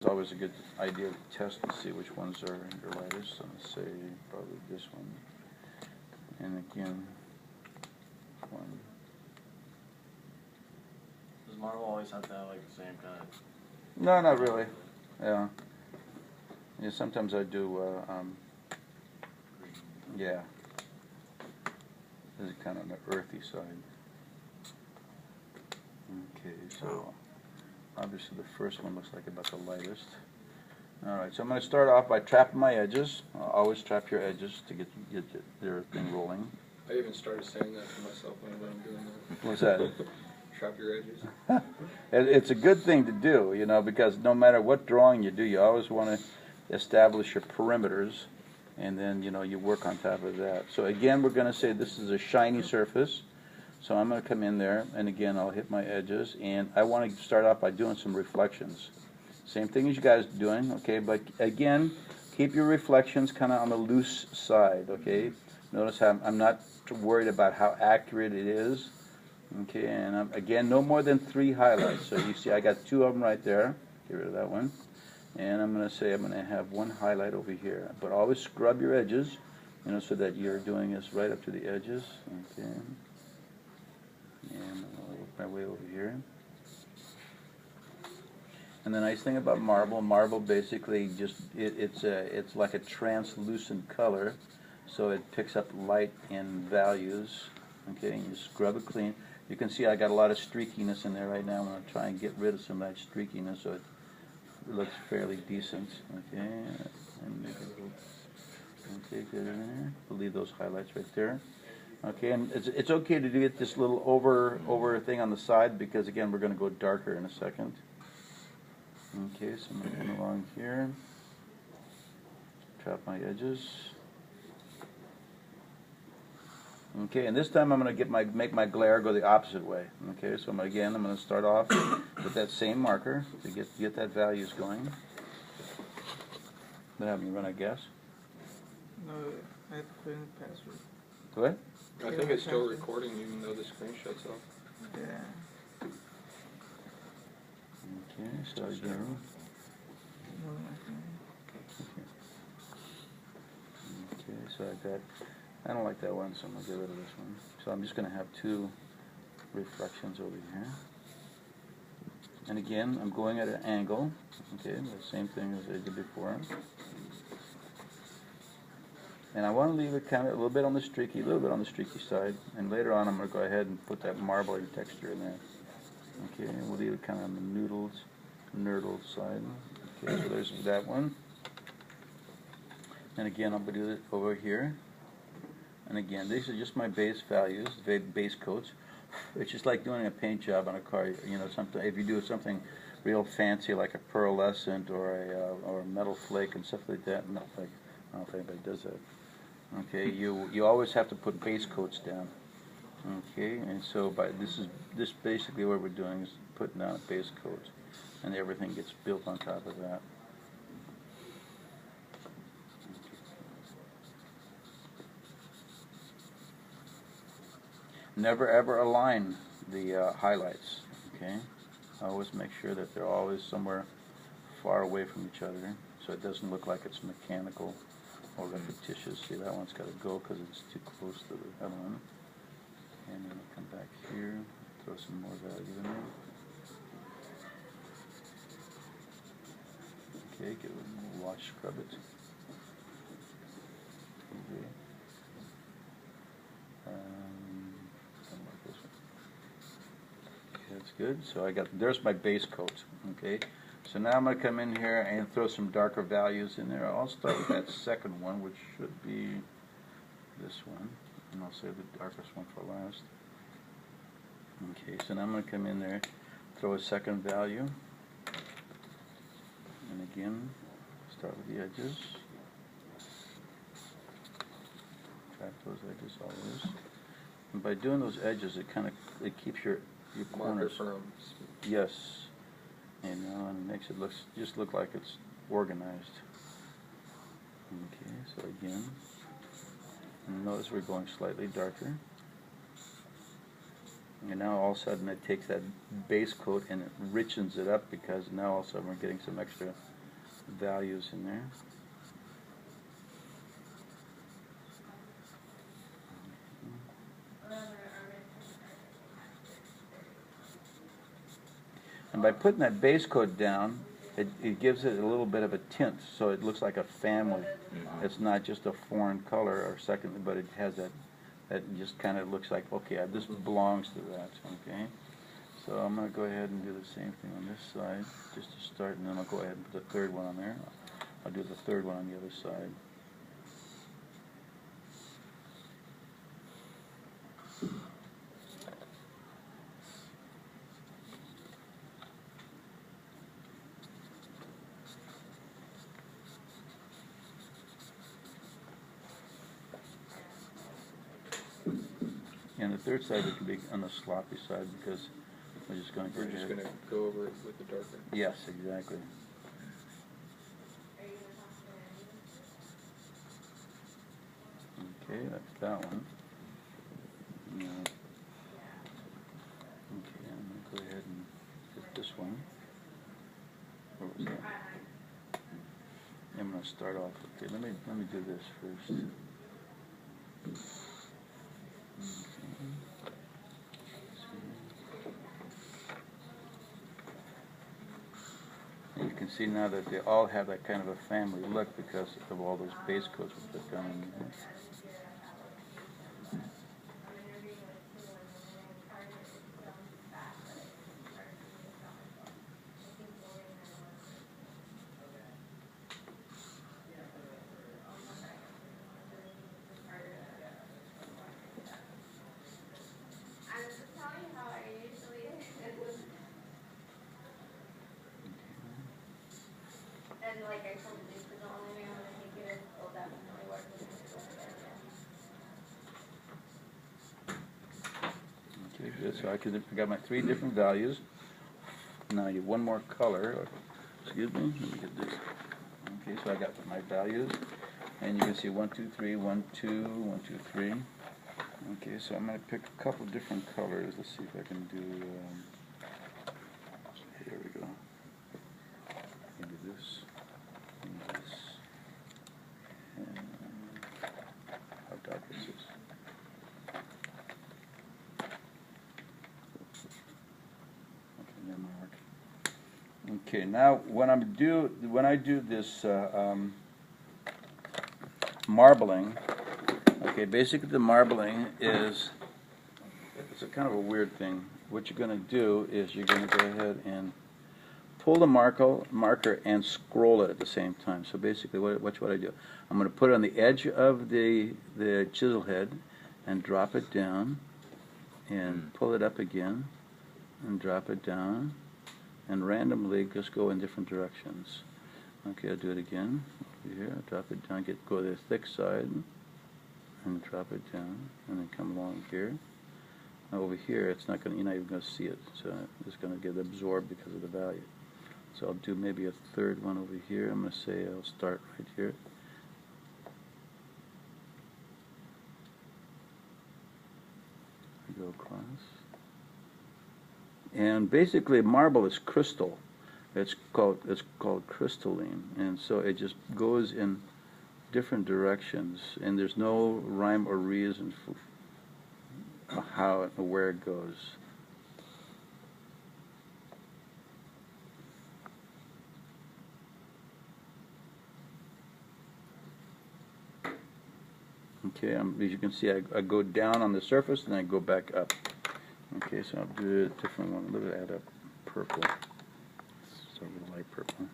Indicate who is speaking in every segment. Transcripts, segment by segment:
Speaker 1: It's always a good idea to test and see which ones are your lightest. So let's say probably this one. And again, one.
Speaker 2: Does marble always have to have like the same kind of?
Speaker 1: No, not really. Yeah. Yeah. Sometimes I do. Yeah. This is kind of on the earthy side. Okay, so obviously the first one looks like about the lightest. Alright, so I'm going to start off by trapping my edges. Always trap your edges to get your thing rolling.
Speaker 3: I even started saying that to myself whenever I'm doing that.
Speaker 1: What's that?
Speaker 3: Trap your edges.
Speaker 1: It's a good thing to do, you know, because no matter what drawing you do, you always want to establish your perimeters, and then, you know, you work on top of that. So again, we're going to say this is a shiny surface. So I'm going to come in there, and again, I'll hit my edges, and I want to start off by doing some reflections. Same thing as you guys are doing, okay, but again, keep your reflections kind of on the loose side, okay? Notice how I'm not worried about how accurate it is, okay, and again, no more than 3 highlights. So you see I got 2 of them right there. Get rid of that one. And I'm going to say I'm going to have 1 highlight over here. But always scrub your edges, you know, so that you're doing this right up to the edges, okay? And I'll work my way over here. And the nice thing about marble basically just it's like a translucent color, so it picks up light and values. Okay, and you scrub it clean. You can see I got a lot of streakiness in there right now. I'm going to try and get rid of some of that streakiness so it looks fairly decent. Okay, and make it okay, get it in there. We'll leave those highlights right there. Okay, and it's okay to get this little over thing on the side because again we're going to go darker in a second. Okay, so I'm going to come along here, trap my edges. Okay, and this time I'm going to make my glare go the opposite way. Okay, so I'm going to start off with that same marker to get that values going. Then have me run, I guess.
Speaker 4: No, I have to put in the password.
Speaker 1: Go ahead.
Speaker 3: I think it's still recording even though the screen shuts off.
Speaker 4: Yeah.
Speaker 1: Okay, so again. Okay, so I don't like that one, so I'm going to get rid of this one. So I'm just going to have 2 reflections over here. And again, I'm going at an angle. Okay, the same thing as I did before. And I want to leave it kind of a little bit on the streaky side. And later on, I'm going to go ahead and put that marbly texture in there. Okay, and we'll leave it kind of on the nurdle side. Okay, so there's that one. And again, I'm going to do it over here. And again, these are just my base values, base coats. It's just like doing a paint job on a car. You know, something. If you do something real fancy like a pearlescent or a metal flake and stuff like that, I don't know if anybody does that. Okay, you always have to put base coats down. Okay, and so this basically what we're doing is putting down a base coat, and everything gets built on top of that. Never ever align the highlights. Okay, always make sure that they're always somewhere far away from each other, so it doesn't look like it's mechanical or repetitious. See, that one's got to go because it's too close to the other one. And then I'll come back here, throw some more value in there. Okay, give it a little wash, scrub it. Okay. Something like this one. Okay, that's good. So there's my base coat. Okay. So now I'm going to come in here and throw some darker values in there. I'll start with that second one, which should be this one. And I'll save the darkest one for last. Okay, so now I'm going to come in there, throw a second value. And again, start with the edges. Trap those edges always. And by doing those edges, it keeps your corners. Yes. And it makes it just look like it's organized. Okay, so again, notice we're going slightly darker. And now all of a sudden it takes that base coat and it richens it up because now all of a sudden we're getting some extra values in there. And by putting that base coat down, it gives it a little bit of a tint, so it looks like a family. It's not just a foreign color or second, but it has that just kind of looks like, okay, this belongs to that, okay? So I'm going to go ahead and do the same thing on this side, just to start, and then I'll go ahead and put the third one on there. I'll do the third one on the other side. And the third side it can be on the sloppy side because we're just going to
Speaker 3: We're just going to go over it with the darker.
Speaker 1: Yes, exactly. Okay, that's that one. Now, okay, I'm going to go ahead and get this one. Where was that? I'm going to start off. Okay, let me do this first. You can see now that they all have that kind of a family look because of all those base coats we put down in there.
Speaker 5: And like I told you, the only way I'm gonna make it is will definitely work with this.
Speaker 1: Okay, good. So I got my three different values. Now I need one more color. Excuse me. Let me get this. Okay, so I got my values, and you can see 1, 2, 3, 1, 2, 1, 2, 3. Okay, so I'm going to pick a couple different colors. Let's see if I can do. Here we go. Maybe this. And this. And how dark is this? Okay, never mind. Okay, now when I do this marbling, okay, basically the marbling is it's a kind of a weird thing. What you're going to do is you're going to go ahead and pull the marker and scroll it at the same time. So basically, what I do? I'm going to put it on the edge of the chisel head and drop it down, and pull it up again, and drop it down, and randomly just go in different directions. Okay, I'll do it again. Over here, drop it down, go to the thick side, and drop it down, and then come along here. Now over here, you're not even going to see it, so it's going to get absorbed because of the value. So I'll do maybe a third one over here. I'm going to say I'll start right here. Go across. And basically, marble is crystal. It's called crystalline, and so it just goes in different directions, and there's no rhyme or reason for how or where it goes. Okay, as you can see, I go down on the surface and I go back up. Okay, so I'll do a different one. Let me add up purple. Start with light purple.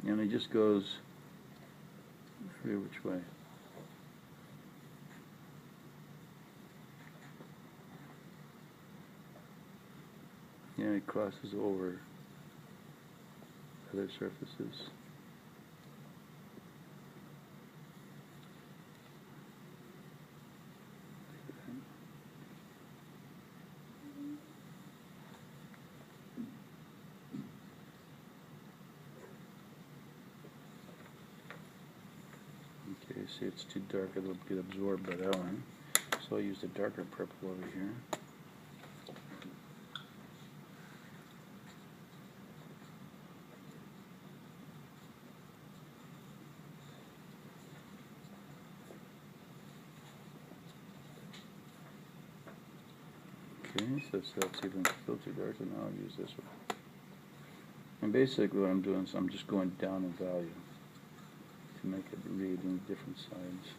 Speaker 1: And it just goes every which way. And it crosses over other surfaces. Okay, see it's too dark, it'll get absorbed by that one. So I'll use the darker purple over here. Okay, so that's even still too dark, so now I'll use this one. And basically what I'm doing is I'm just going down in value to make it read in different sides.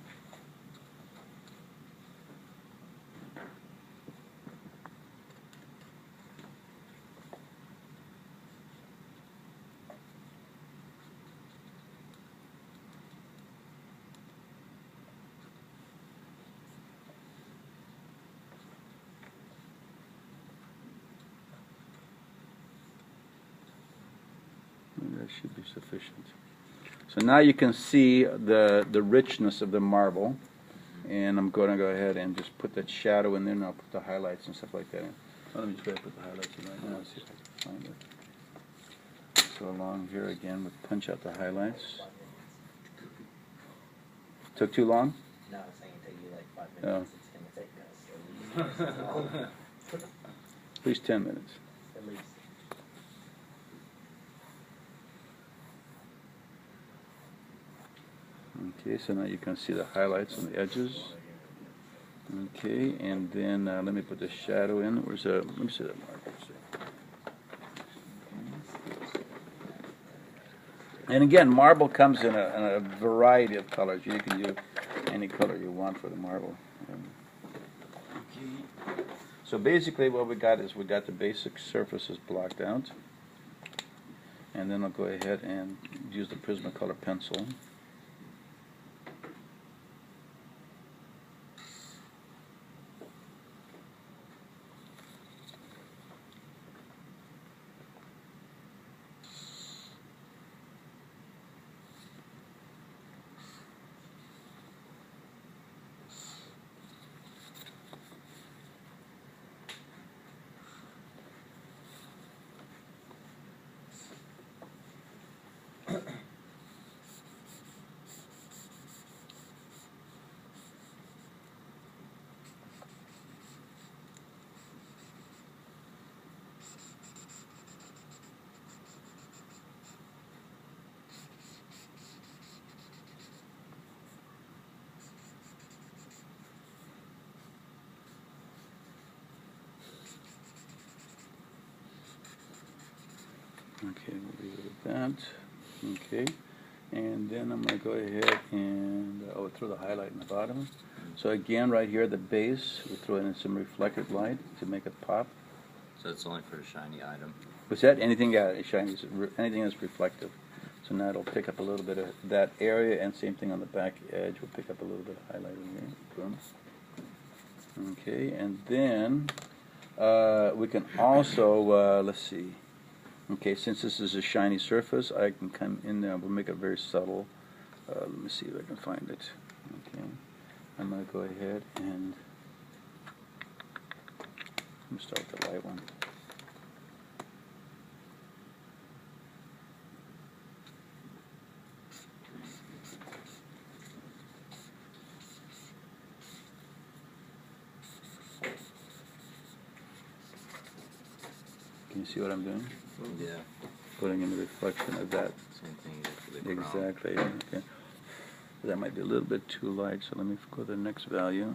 Speaker 1: That should be sufficient. So now you can see the richness of the marble, and I'm going to go ahead and just put that shadow in there, and I'll put the highlights and stuff like that in. Let me just go ahead and put the highlights in right now, see if I can find it. So along here again, we punch out the highlights. Took too long?
Speaker 6: No, I was saying it take you like 5 minutes. It's going to take us
Speaker 1: At least 10 minutes.
Speaker 6: at least.
Speaker 1: Okay, so now you can see the highlights on the edges. Okay, and then let me put the shadow in. Where's the? Let me see that marker. And again, marble comes in a variety of colors. You can use any color you want for the marble. So basically, what we got is we got the basic surfaces blocked out, and then I'll go ahead and use the Prismacolor pencil. Okay, we'll leave it at that. Okay, and then I'm going to go ahead and throw the highlight in the bottom. So again, right here at the base, we throw in some reflected light to make it pop.
Speaker 6: So it's only for a shiny item.
Speaker 1: What's that? Anything shiny, anything that's reflective. So now it'll pick up a little bit of that area, and same thing on the back edge. We'll pick up a little bit of highlight in here. Boom. Okay, and then we can also, let's see. Okay, since this is a shiny surface, I can come in there. We'll make it very subtle. Let me see if I can find it. Okay, I'm going to go ahead and let me start with the light one. Can you see what I'm doing?
Speaker 6: Yeah.
Speaker 1: Putting in the reflection of that.
Speaker 6: Same thing you did for the crown.
Speaker 1: Exactly. Okay. That might be a little bit too light, so let me go to the next value.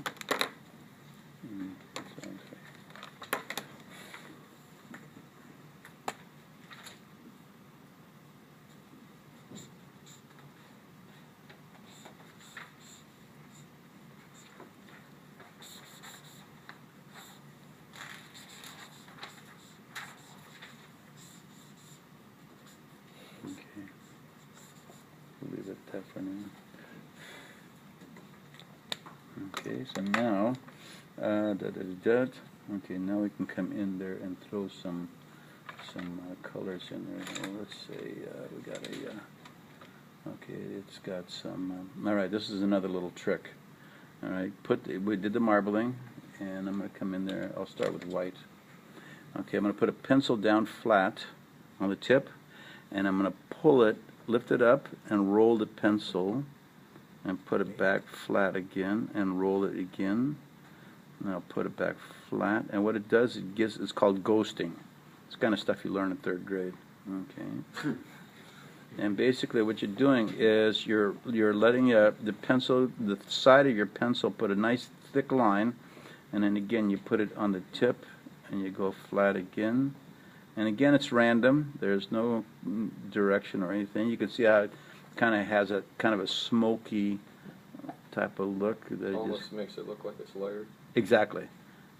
Speaker 1: Okay. We'll leave it at that for now. Okay, so now, okay, now we can come in there and throw some colors in there. Well, let's say we got a, okay, it's got some, all right, this is another little trick. All right, we did the marbling, and I'm going to come in there. I'll start with white. Okay, I'm going to put a pencil down flat on the tip, and I'm going to pull it, lift it up, and roll the pencil and put it back flat again and roll it again. Now put it back flat, and what it does, it's called ghosting. It's the kind of stuff you learn in 3rd grade. Okay. And basically what you're doing is you're letting the pencil, the side of your pencil, put a nice thick line, and then again you put it on the tip and you go flat again. And again it's random. There's no direction or anything. You can see how it kind of has a kind of a smoky type of look. That
Speaker 3: Almost makes it look like it's layered.
Speaker 1: Exactly.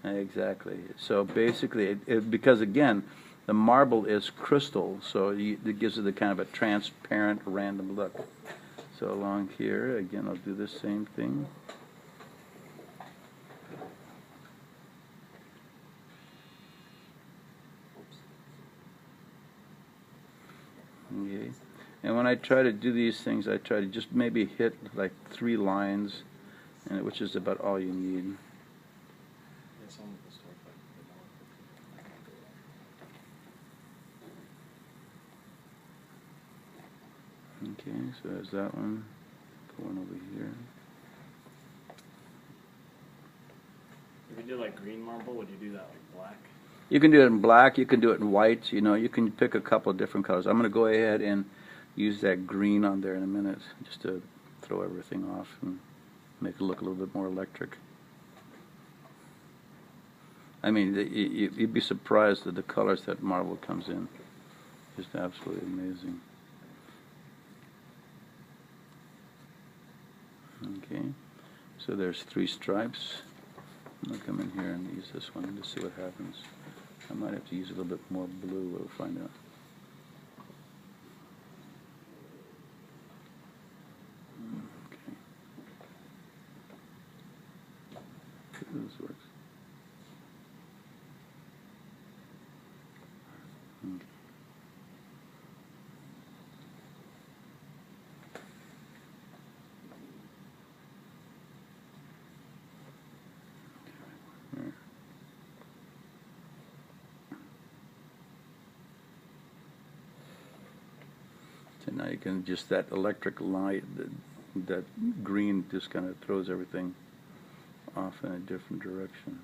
Speaker 1: Exactly. So basically, because again, the marble is crystal, so it gives it the kind of a transparent, random look. So along here, again, I'll do the same thing. Okay. And when I try to do these things, I try to just maybe hit like 3 lines, which is about all you need.
Speaker 2: It's almost the story,
Speaker 1: Okay, so there's that one. Put one over here.
Speaker 2: If you did like green marble, would you do that like black?
Speaker 1: You can do it in black, you can do it in white, you know, you can pick a couple of different colors. I'm going to go ahead and use that green on there in a minute, just to throw everything off and make it look a little bit more electric. I mean, you'd be surprised at the colors that marble comes in. Just absolutely amazing. Okay, so there's 3 stripes. I'm going to come in here and use this one to see what happens. I might have to use a little bit more blue, we'll find out. Okay. This works. Okay. So now you can just, that electric light, that green just kind of throws everything off in a different direction.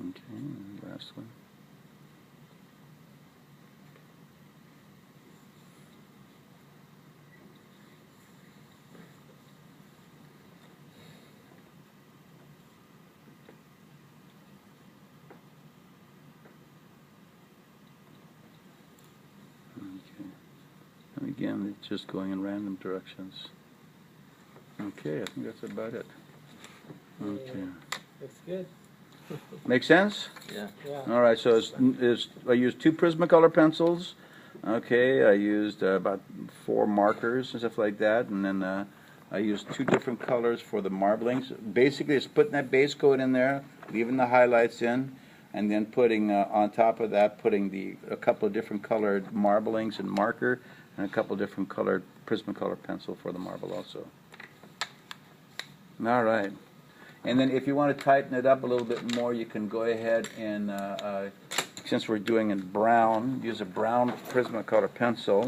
Speaker 1: Okay, and last one. Okay. And again, it's just going in random directions. Okay, I think that's about it. Okay.
Speaker 4: It's good.
Speaker 1: Make sense?
Speaker 6: Yeah.
Speaker 4: Yeah.
Speaker 1: All right, so I used 2 Prismacolor pencils. Okay, I used about 4 markers and stuff like that, and then I used 2 different colors for the marblings. Basically, it's putting that base coat in there, leaving the highlights in, and then putting on top of that, putting a couple of different colored marblings and marker, and a couple of different colored Prismacolor pencil for the marble also. All right. And then if you want to tighten it up a little bit more, you can go ahead and, since we're doing in brown, use a brown Prismacolor pencil.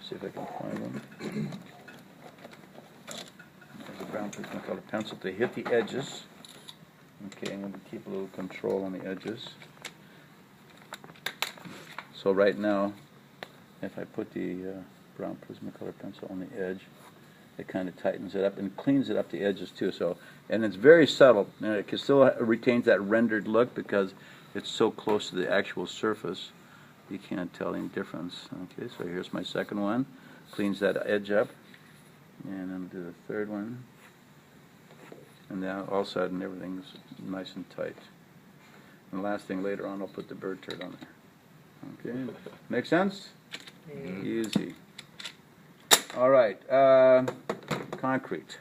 Speaker 1: See if I can find one. There's a brown Prismacolor pencil to hit the edges. Okay, I'm going to keep a little control on the edges. So right now, if I put the brown Prismacolor pencil on the edge, it kind of tightens it up and cleans it up the edges too. So, and it's very subtle. And it still retains that rendered look because it's so close to the actual surface. You can't tell any difference. Okay, so here's my second one. Cleans that edge up. And then do the third one. And now all of a sudden everything's nice and tight. And the last thing, later on I'll put the bird turd on there. Okay, make sense? Easy. All right, concrete.